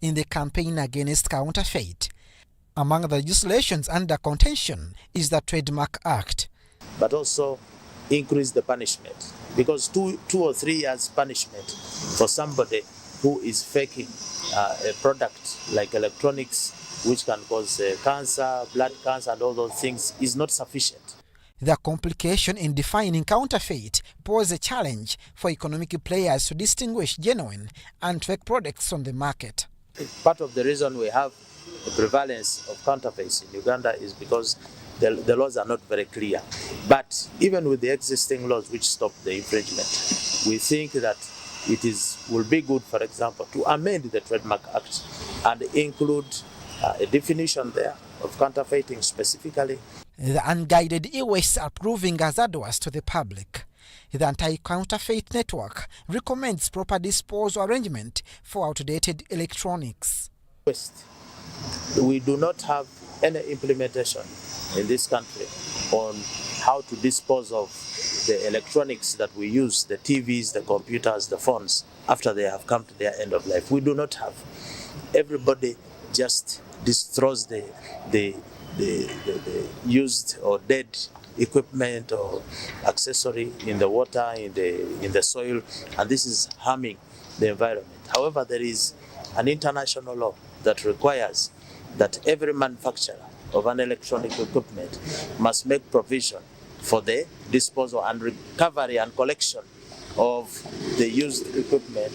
in the campaign against counterfeit. Among the legislations under contention is the Trademark Act. But also increase the punishment, because 2 or 3 years punishment for somebody who is faking a product like electronics, which can cause cancer, blood cancer and all those things, is not sufficient. The complication in defining counterfeit poses a challenge for economic players to distinguish genuine and fake products on the market. Part of the reason we have the prevalence of counterfeits in Uganda is because the laws are not very clear. But even with the existing laws which stop the infringement, we think that will be good, for example, to amend the Trademark Act and include a definition there of counterfeiting specifically. The unguided e-wastes are proving hazardous to the public. The Anti-Counterfeit Network recommends proper disposal arrangement for outdated electronics. We do not have any implementation in this country on how to dispose of the electronics that we use, the TVs, the computers, the phones, after they have come to their end of life. We do not have. Everybody just destroys the used or dead equipment or accessory in the water, in the soil, and this is harming the environment. However, there is an international law that requires that every manufacturer of an electronic equipment must make provision for the disposal and recovery and collection of the used equipment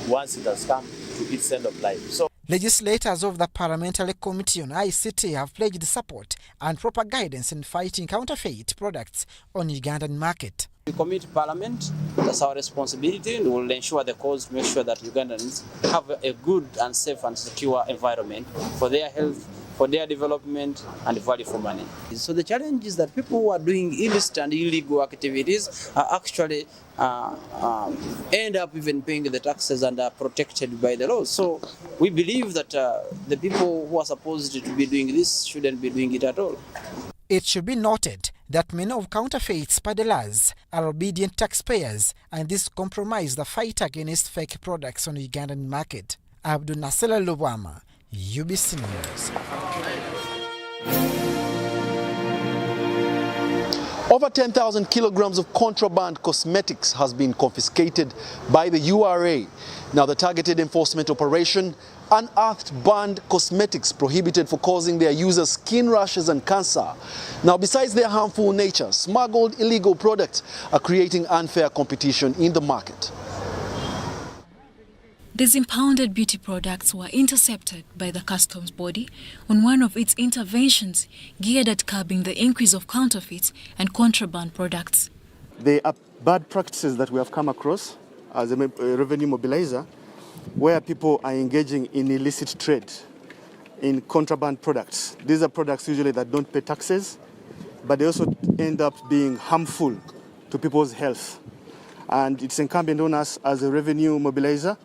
once it has come to its end of life. So, legislators of the Parliamentary Committee on ICT have pledged support and proper guidance in fighting counterfeit products on Ugandan market. We commit to Parliament, that's our responsibility, and we will ensure the cause to make sure that Ugandans have a good and safe and secure environment for their health, for their development and value for money. So the challenge is that people who are doing illicit and illegal activities are actually end up even paying the taxes and are protected by the law. So we believe that the people who are supposed to be doing this shouldn't be doing it at all. It should be noted that many of counterfeit peddlers are obedient taxpayers, and this compromises the fight against fake products on the Ugandan market. Abdul Nasser Lubwama, UBC News. Over 10,000 kilograms of contraband cosmetics has been confiscated by the URA. Now, the targeted enforcement operation unearthed banned cosmetics prohibited for causing their users skin rashes and cancer. Now, besides their harmful nature, smuggled illegal products are creating unfair competition in the market. These impounded beauty products were intercepted by the customs body on one of its interventions geared at curbing the increase of counterfeit and contraband products. There are bad practices that we have come across as a revenue mobilizer, where people are engaging in illicit trade in contraband products. These are products usually that don't pay taxes, but they also end up being harmful to people's health. And it's incumbent on us as a revenue mobilizer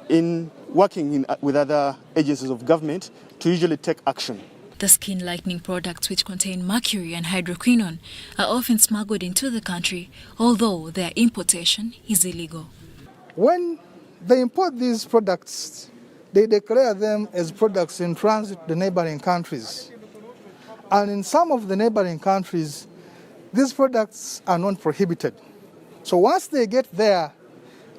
in working with other agencies of government to usually take action. The skin lightening products, which contain mercury and hydroquinone, are often smuggled into the country, although their importation is illegal. When they import these products, they declare them as products in transit to the neighboring countries. And in some of the neighboring countries, these products are not prohibited. So once they get there,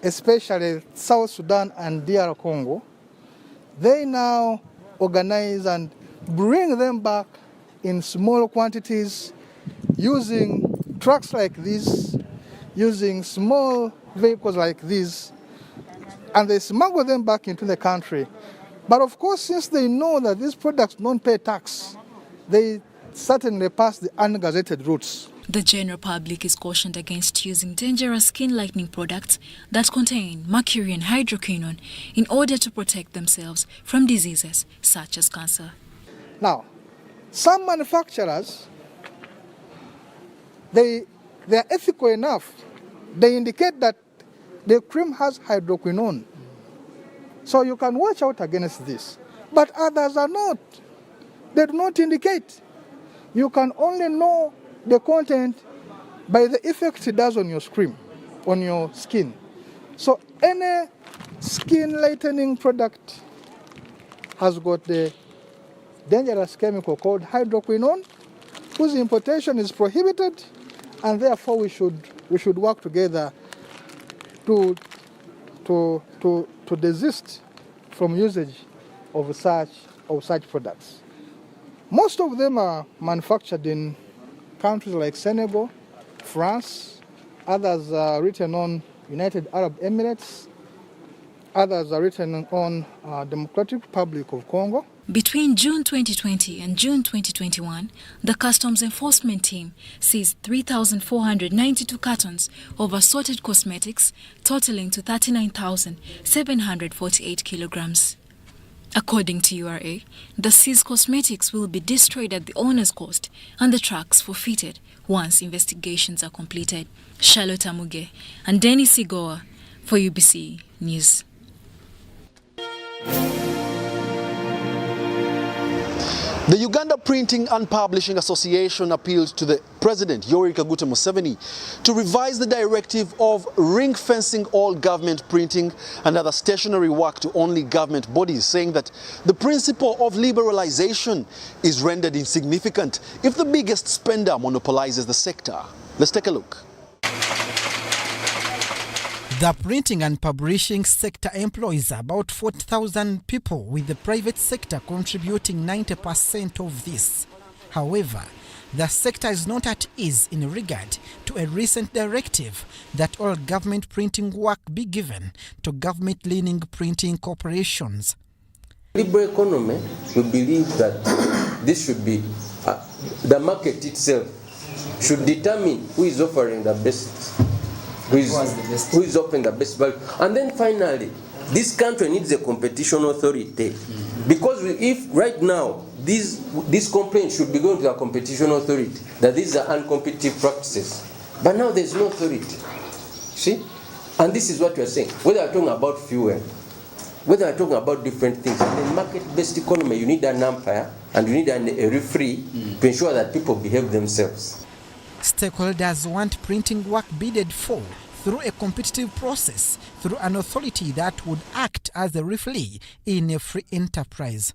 especially South Sudan and DR Congo, they now organize and bring them back in small quantities using trucks like this, using small vehicles like this, and they smuggle them back into the country. But of course, since they know that these products don't pay tax, they certainly pass the ungazetted routes. The general public is cautioned against using dangerous skin lightening products that contain mercury and hydroquinone in order to protect themselves from diseases such as cancer. Now, some manufacturers, they are ethical enough. They indicate that the cream has hydroquinone. So you can watch out against this. But others are not. They do not indicate. You can only know the content by the effect it does on your skin. So any skin lightening product has got the dangerous chemical called hydroquinone, whose importation is prohibited, and therefore we should work together to desist from usage of such products. Most of them are manufactured in countries like Senegal, France, others are written on United Arab Emirates, others are written on Democratic Republic of Congo. Between June 2020 and June 2021, the Customs Enforcement Team seized 3,492 cartons of assorted cosmetics totaling to 39,748 kilograms. According to URA, the seized cosmetics will be destroyed at the owner's cost and the trucks forfeited once investigations are completed. Charlotte Amuge and Dennis Igoa for UBC News. The Uganda Printing and Publishing Association appealed to the President, Yoweri Kaguta Museveni, to revise the directive of ring-fencing all government printing and other stationery work to only government bodies, saying that the principle of liberalization is rendered insignificant if the biggest spender monopolizes the sector. Let's take a look. The printing and publishing sector employs about 40,000 people, with the private sector contributing 90% of this. However, the sector is not at ease in regard to a recent directive that all government printing work be given to government-leaning printing corporations. Liberal economy, we believe that this should be, the market itself should determine who is offering the best. Who is offering the best value. And then finally, this country needs a competition authority. Because if right now, this complaint should be going to the competition authority, that these are uncompetitive practices. But now there's no authority. See? And this is what we are saying. Whether we're talking about fuel, whether we're talking about different things, in the market-based economy, you need an umpire and you need a referee to ensure that people behave themselves. Stakeholders want printing work bidded for through a competitive process, through an authority that would act as a referee in a free enterprise.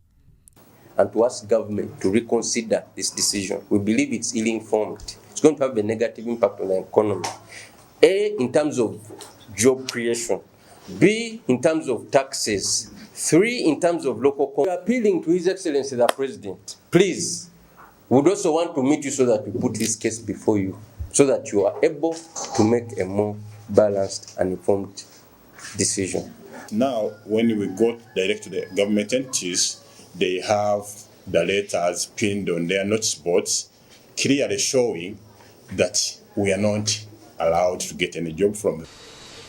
And to ask government to reconsider this decision. We believe it's ill-informed. It's going to have a negative impact on the economy. A, in terms of job creation. B, in terms of taxes. 3, in terms of local. We are appealing to His Excellency the President. Please. We would also want to meet you so that we put this case before you, so that you are able to make a more balanced and informed decision. Now, when we go direct to the government entities, they have the letters pinned on their notice boards, clearly showing that we are not allowed to get any job from them.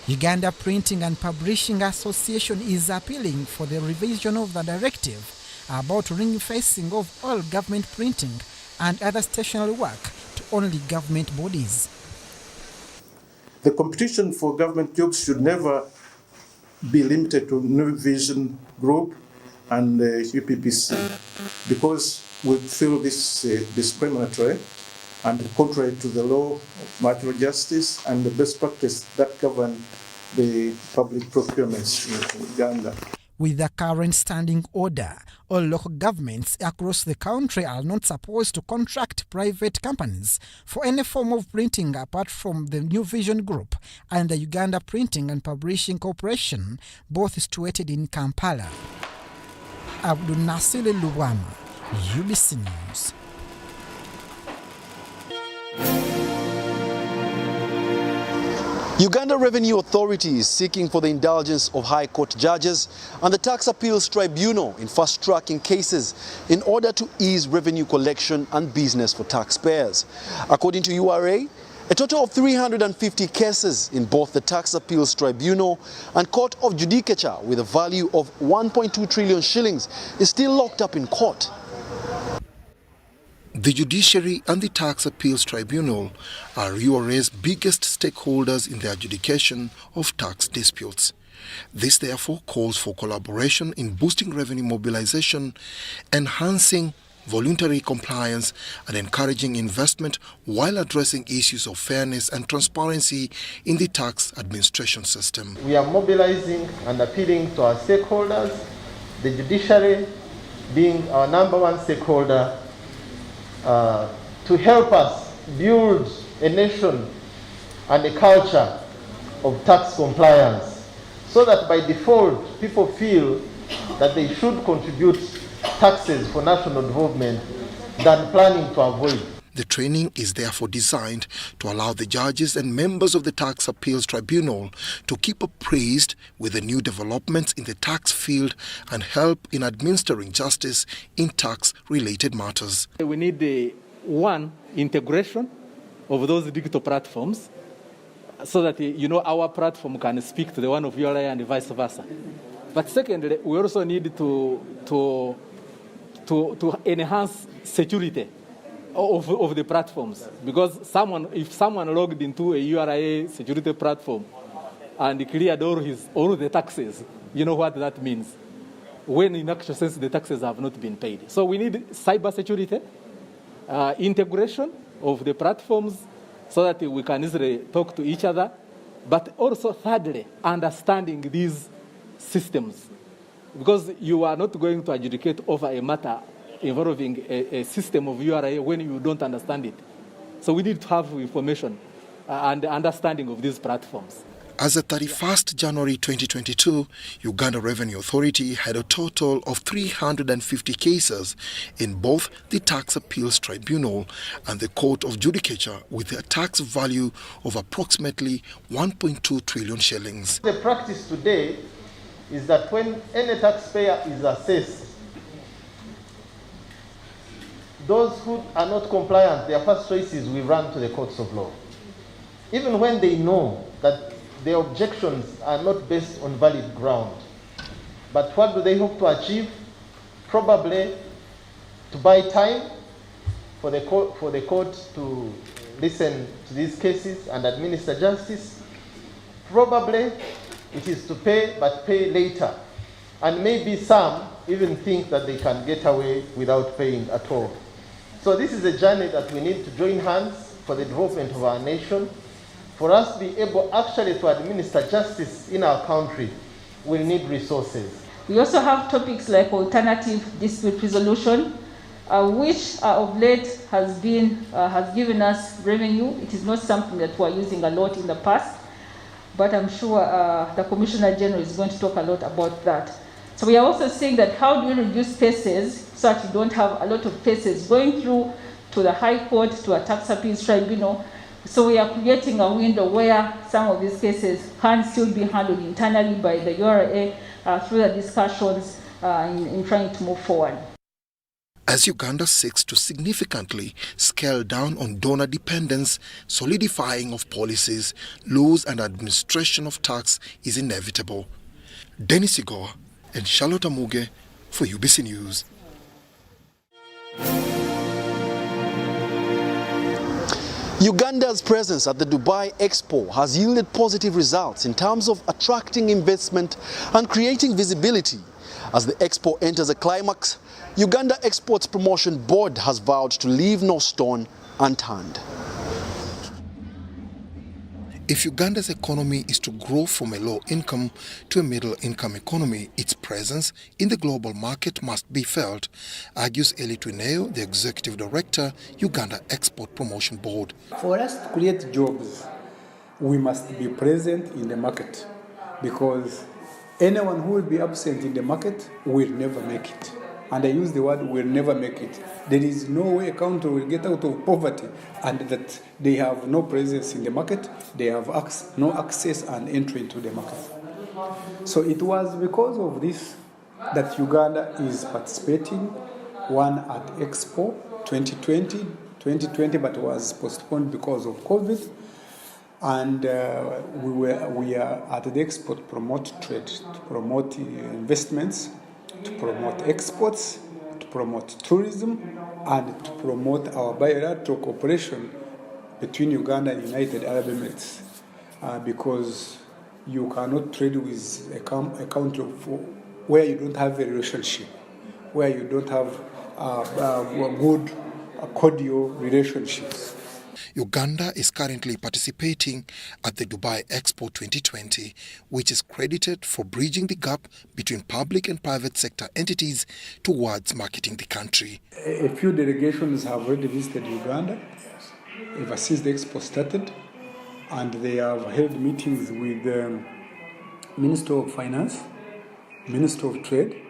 Uganda Printing and Publishing Association is appealing for the revision of the directive about ring-fencing of all government printing and other stationery work to only government bodies. The competition for government jobs should never be limited to New Vision Group and UPPC, because we feel this discriminatory and contrary to the law of material justice and the best practice that govern the public procurements in Uganda. With the current standing order, all local governments across the country are not supposed to contract private companies for any form of printing apart from the New Vision Group and the Uganda Printing and Publishing Corporation, both situated in Kampala. Abdul Nasir Luwama, UBC News. Uganda Revenue Authority is seeking for the indulgence of High Court judges and the Tax Appeals Tribunal in fast-tracking cases in order to ease revenue collection and business for taxpayers. According to URA, a total of 350 cases in both the Tax Appeals Tribunal and Court of Judicature with a value of 1.2 trillion shillings is still locked up in court. The Judiciary and the Tax Appeals Tribunal are URA's biggest stakeholders in the adjudication of tax disputes. This therefore calls for collaboration in boosting revenue mobilization, enhancing voluntary compliance and encouraging investment while addressing issues of fairness and transparency in the tax administration system. We are mobilizing and appealing to our stakeholders, the judiciary, being our number one stakeholder, to help us build a nation and a culture of tax compliance, so that by default people feel that they should contribute taxes for national development than planning to avoid. The training is therefore designed to allow the judges and members of the Tax Appeals Tribunal to keep appraised with the new developments in the tax field and help in administering justice in tax-related matters. We need one integration of those digital platforms so that our platform can speak to the one of URA and vice versa. But secondly, we also need to enhance security of the platforms, because if someone logged into a URA security platform and cleared all the taxes, you know what that means, when in actual sense the taxes have not been paid. So we need cyber security, integration of the platforms so that we can easily talk to each other, but also thirdly, understanding these systems, because you are not going to adjudicate over a matter involving a system of URA when you don't understand it. So we need to have information and understanding of these platforms. As of 31st January 2022, Uganda Revenue Authority had a total of 350 cases in both the Tax Appeals Tribunal and the Court of Judicature, with a tax value of approximately 1.2 trillion shillings. The practice today is that when any taxpayer is assessed, those who are not compliant, their first choice is we run to the courts of law. Even when they know that their objections are not based on valid ground. But what do they hope to achieve? Probably to buy time for the court to listen to these cases and administer justice. Probably it is to pay, but pay later. And maybe some even think that they can get away without paying at all. So this is a journey that we need to join hands for the development of our nation. For us to be able actually to administer justice in our country, we need resources. We also have topics like alternative dispute resolution, which of late has given us revenue. It is not something that we're using a lot in the past, but I'm sure the Commissioner General is going to talk a lot about that. So we are also saying that how do we reduce cases so that you don't have a lot of cases going through to the High Court, to a Tax Appeals Tribunal. So we are creating a window where some of these cases can still be handled internally by the URA through the discussions in trying to move forward. As Uganda seeks to significantly scale down on donor dependence, solidifying of policies, laws and administration of tax is inevitable. Dennis Igor and Charlotte Amuge for UBC News. Uganda's presence at the Dubai Expo has yielded positive results in terms of attracting investment and creating visibility. As the Expo enters a climax, Uganda Exports Promotion Board has vowed to leave no stone unturned. If Uganda's economy is to grow from a low-income to a middle-income economy, its presence in the global market must be felt, argues Eli Twineo, the Executive Director, Uganda Export Promotion Board. For us to create jobs, we must be present in the market, because anyone who will be absent in the market will never make it. And I use the word will never make it. There is no way a country will get out of poverty and that they have no presence in the market, they have no access and entry into the market. So it was because of this that Uganda is participating, one at Expo 2020, but was postponed because of COVID. And we are at the Expo to promote trade, to promote investments, to promote exports, to promote tourism, and to promote our bilateral cooperation between Uganda and United Arab Emirates. Because you cannot trade with a country where you don't have a relationship, where you don't have good cordial relationships. Uganda is currently participating at the Dubai Expo 2020, which is credited for bridging the gap between public and private sector entities towards marketing the country. A few delegations have already visited Uganda ever since the expo started, and they have held meetings with the Minister of Finance, Minister of Trade,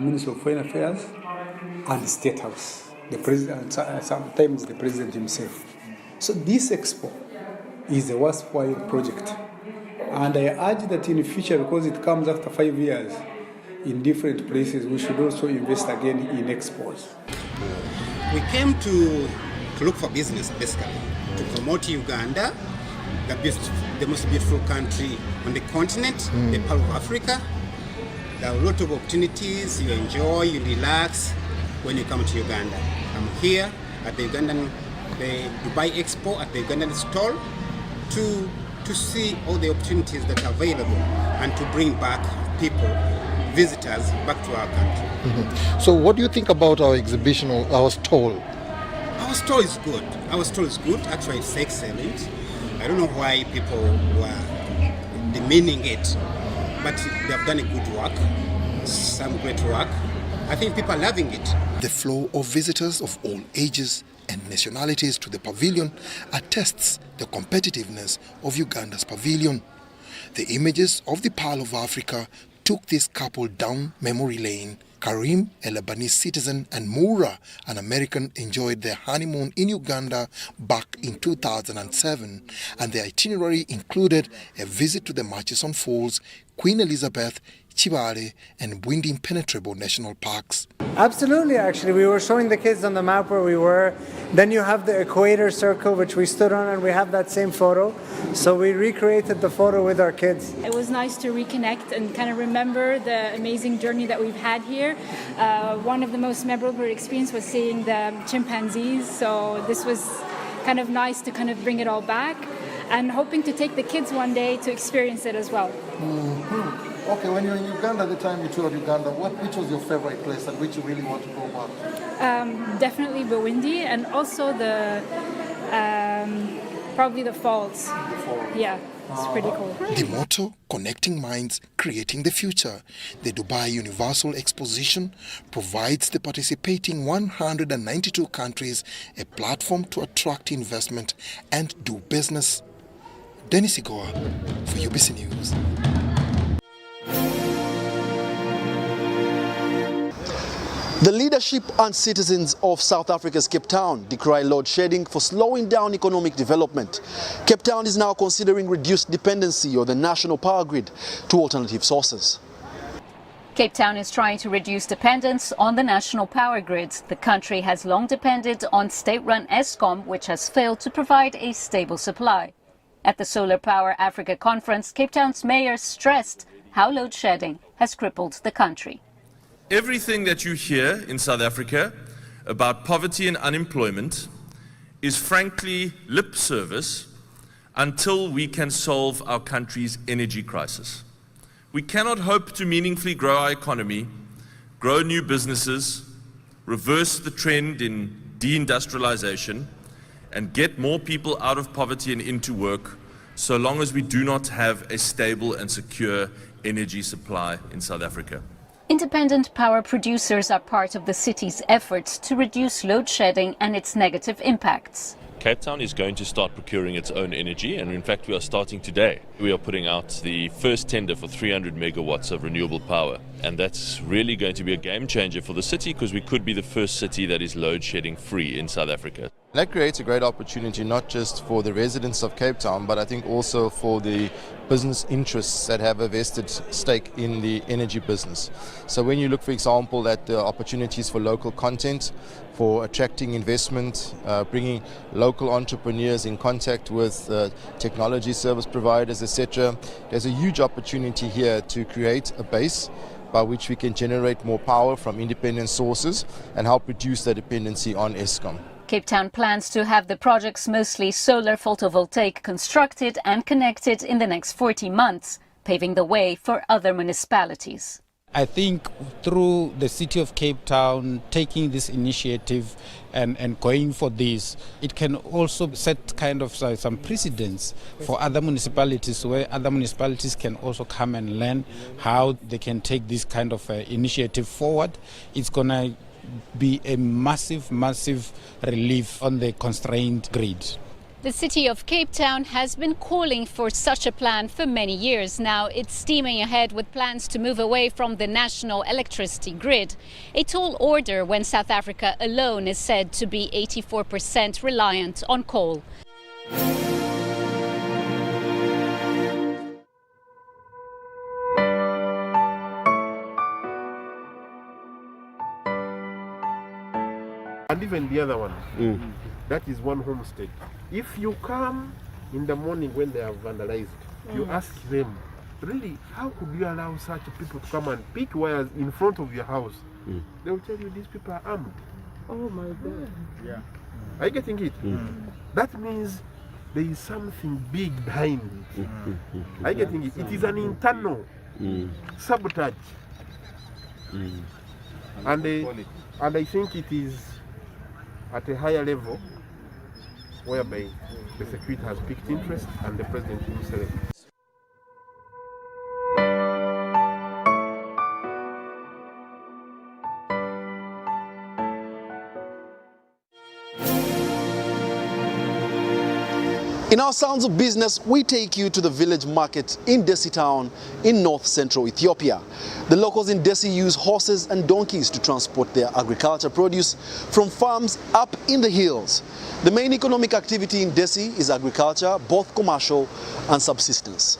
Minister of Foreign Affairs, and State House. The president, sometimes the president himself. So this expo is a worthwhile project. And I urge that in the future, because it comes after 5 years, in different places, we should also invest again in expos. We came to look for business, basically, to promote Uganda, the most beautiful country on the continent, the Pearl of Africa. There are a lot of opportunities, you enjoy, you relax when you come to Uganda. I'm here at the Dubai Expo, at the Ugandan stall, to see all the opportunities that are available and to bring back people, visitors, back to our country. So what do you think about our exhibition or our stall? Our stall is good. Our stall is good. Actually, it's excellent. I don't know why people were demeaning it, but they have done a good work, some great work. I think people are loving it. The flow of visitors of all ages and nationalities to the pavilion attests the competitiveness of Uganda's pavilion. The images of the Pearl of Africa took this couple down memory lane. Karim, a Lebanese citizen, and Moura, an American, enjoyed their honeymoon in Uganda back in 2007, and their itinerary included a visit to the Murchison Falls, Queen Elizabeth, Chibale, and Bwindi Impenetrable National Parks. Absolutely, actually. We were showing the kids on the map where we were. Then you have the equator circle, which we stood on, and we have that same photo. So we recreated the photo with our kids. It was nice to reconnect and kind of remember the amazing journey that we've had here. One of the most memorable experiences was seeing the chimpanzees. So this was kind of nice to kind of bring it all back, and hoping to take the kids one day to experience it as well. Okay, when you're in Uganda, the time you toured Uganda, which was your favorite place and which you really want to go back? Definitely Bwindi, and also the probably the falls. Yeah, it's pretty cool. The motto, connecting minds, creating the future. The Dubai Universal Exposition provides the participating 192 countries a platform to attract investment and do business. Dennis Igoa for UBC News. The leadership and citizens of South Africa's Cape Town decry load shedding for slowing down economic development. Cape Town is now considering reduced dependency on the national power grid to alternative sources. Cape Town is trying to reduce dependence on the national power grid. The country has long depended on state-run Eskom, which has failed to provide a stable supply. At the Solar Power Africa conference, Cape Town's mayor stressed how load shedding has crippled the country. Everything that you hear in South Africa about poverty and unemployment is frankly lip service until we can solve our country's energy crisis. We cannot hope to meaningfully grow our economy, grow new businesses, reverse the trend in deindustrialization, and get more people out of poverty and into work so long as we do not have a stable and secure energy supply in South Africa. Independent power producers are part of the city's efforts to reduce load shedding and its negative impacts. Cape Town is going to start procuring its own energy, and in fact we are starting today. We are putting out the first tender for 300 megawatts of renewable power, and that's really going to be a game changer for the city because we could be the first city that is load shedding free in South Africa. That creates a great opportunity not just for the residents of Cape Town, but I think also for the business interests that have a vested stake in the energy business. So when you look, for example, at the opportunities for local content, for attracting investment, bringing local entrepreneurs in contact with technology service providers, etc., there's a huge opportunity here to create a base by which we can generate more power from independent sources and help reduce the dependency on Eskom. Cape Town plans to have the project's mostly solar photovoltaic constructed and connected in the next 40 months, paving the way for other municipalities. I think through the city of Cape Town taking this initiative and going for this, it can also set kind of some precedents for other municipalities, where other municipalities can also come and learn how they can take this kind of initiative forward. It's going to be a massive, massive relief on the constrained grid. The city of Cape Town has been calling for such a plan for many years now. It's steaming ahead with plans to move away from the national electricity grid, a tall order when South Africa alone is said to be 84% reliant on coal. And even the other one, that is one homestead. If you come in the morning when they are vandalized, you ask them, really, how could you allow such people to come and pick wires in front of your house? They will tell you these people are armed. Oh my God. Yeah. Are you getting it? That means there is something big behind it. Are you getting it? It is an internal sabotage. And I think it is at a higher level whereby the security has picked interest and the president himself. In our Sounds of Business, we take you to the village market in Desi town in north-central Ethiopia. The locals in Desi use horses and donkeys to transport their agriculture produce from farms up in the hills. The main economic activity in Desi is agriculture, both commercial and subsistence.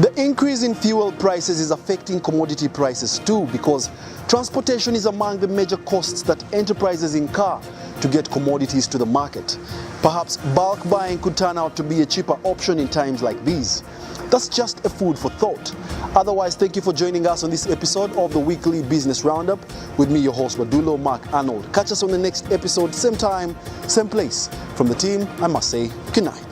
The increase in fuel prices is affecting commodity prices too, because transportation is among the major costs that enterprises incur to get commodities to the market. Perhaps bulk buying could turn out to be a cheaper option in times like these. That's just a food for thought. Otherwise, thank you for joining us on this episode of the weekly Business Roundup. With me, your host Wadulo, Mark Arnold. Catch us on the next episode, same time, same place. From the team, I must say, good night.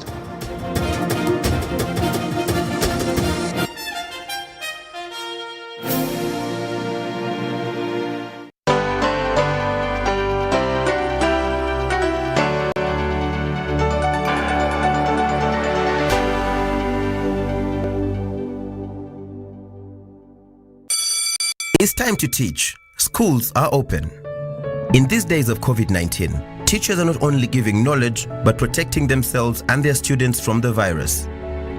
It's time to teach. Schools are open. In these days of COVID-19, teachers are not only giving knowledge, but protecting themselves and their students from the virus.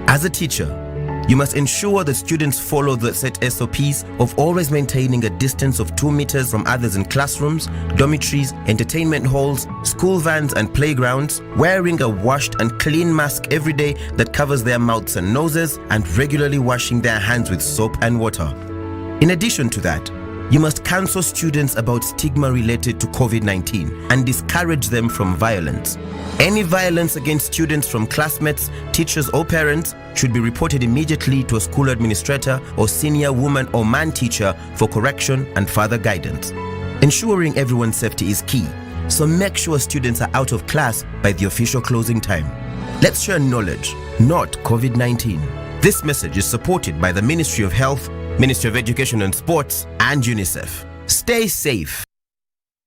As a teacher, you must ensure that students follow the set SOPs of always maintaining a distance of 2 meters from others in classrooms, dormitories, entertainment halls, school vans and playgrounds, wearing a washed and clean mask every day that covers their mouths and noses, and regularly washing their hands with soap and water. In addition to that, you must counsel students about stigma related to COVID-19 and discourage them from violence. Any violence against students from classmates, teachers or parents should be reported immediately to a school administrator or senior woman or man teacher for correction and further guidance. Ensuring everyone's safety is key, so make sure students are out of class by the official closing time. Let's share knowledge, not COVID-19. This message is supported by the Ministry of Health, Ministry of Education and Sports, and UNICEF. Stay safe.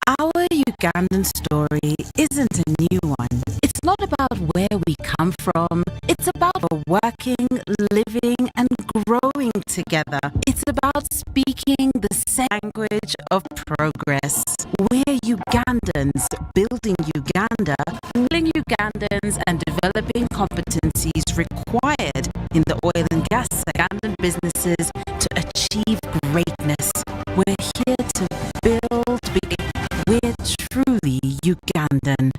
Our Ugandan story isn't a new one. It's not about where we come from. It's about working, living, and growing together. It's about speaking the same language of progress. We're Ugandans building Uganda, building Ugandans and developing competencies required in the oil and gas Ugandan businesses to achieve greatness. We're here to build big. We're truly Ugandan.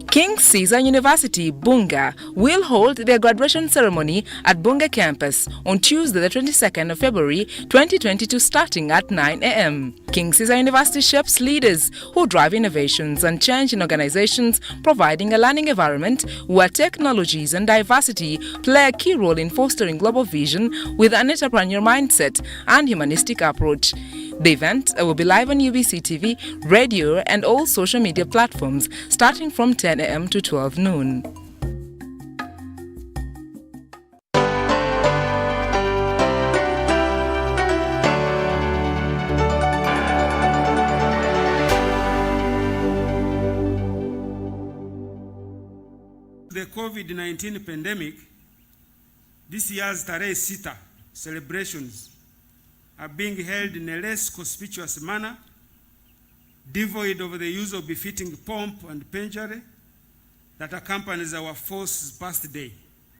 King Caesar University, Bunga, will hold their graduation ceremony at Bunga campus on Tuesday, the 22nd of February 2022, starting at 9 a.m. King Caesar University shapes leaders who drive innovations and change in organizations, providing a learning environment where technologies and diversity play a key role in fostering global vision with an entrepreneurial mindset and humanistic approach. The event will be live on UBC TV, radio, and all social media platforms starting from 10 a.m. to 12 noon. The COVID-19 pandemic, this year's Tarehe Sita celebrations are being held in a less conspicuous manner, devoid of the use of befitting pomp and pageantry that accompanies our force's birthday.